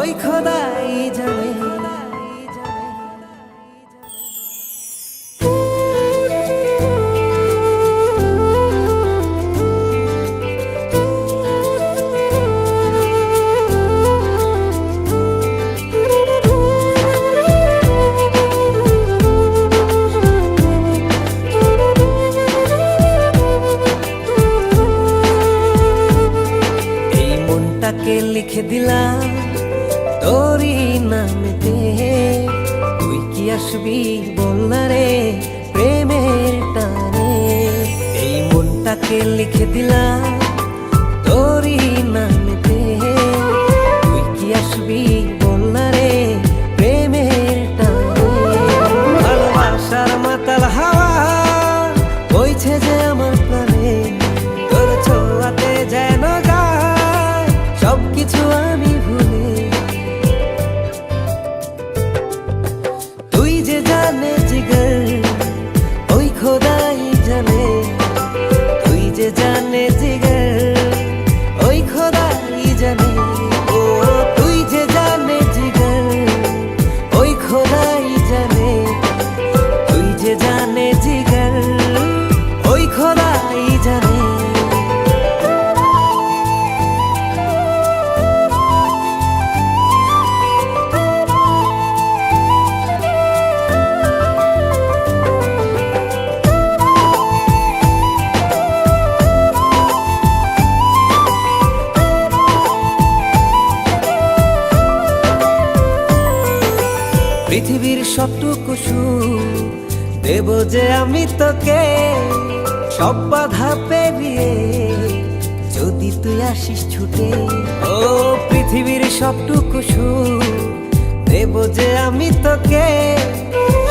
ওই খোদাই জানে। তাকে লিখে দিলাম তোরই নামেতে, তুই কি আসবি বলনা রে প্রেমের টানে। এই মনটাকে লিখে দিলাম তোরই নামেতে, তুই কি আসবি বলনা রে প্রেমের টানে। ভালোবাসার মাতাল হাওয়া বইছে যে আমার প্রাণে, তোর ছোঁয়াতে যেন সবকিছু আমি ভুলে। তুই যে জানে জিগর ওই খোদাই জানে, তুই যে জানে জিগর ওই খোদাই জানে। ও তুই যে জানে জিগর ওই খোদাই জানে, তুই যে জানে জিগর ওই খোদাই জানে। পৃথিবীর সবটুকু সুখ দেব যে আমি তোকে, সব বাধা পেরিয়ে যদি তুই আসিস ছুটে। ও পৃথিবীর সবটুকু সুখ দেব যে আমি তোকে,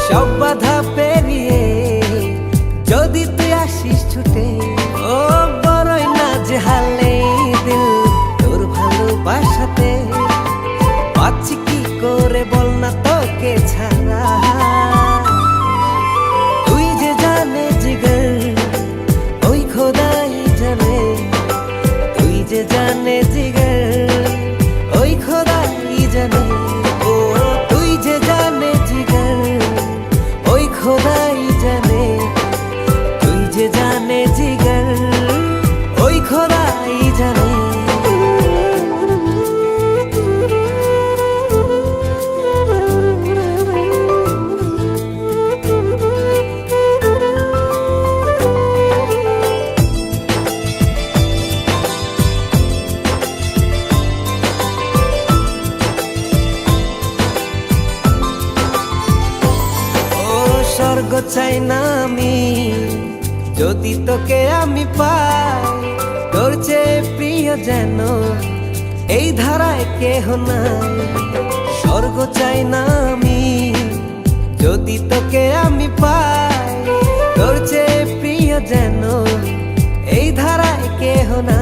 সব বাধা পেরিয়ে যদি তুই আসিস ছুটে। ও বড়ই না যে হালে দিল তোর ভালোবাসাতে, পাচ্ছি কি করে বল না তোকে ছাড়া। তুই যে জানে জিগর ওই খোদাই জানে, তুই যে জানে জিগর ওই খোদাই জানে। ও তুই যে জানে জিগর ওই খোদাই জানে, তুই যে জানে জিগর ওই খোদাই জানে। স্বর্গ চাই না আমি যদি তোকে আমি পাই, তোর চেয়ে প্রিয় যেন এই ধারায় কেহ নাই। স্বর্গ চাই না আমি যদি তোকে আমি পাই, তোর চেয়ে প্রিয় যেন এই ধারায় কেহ নাই।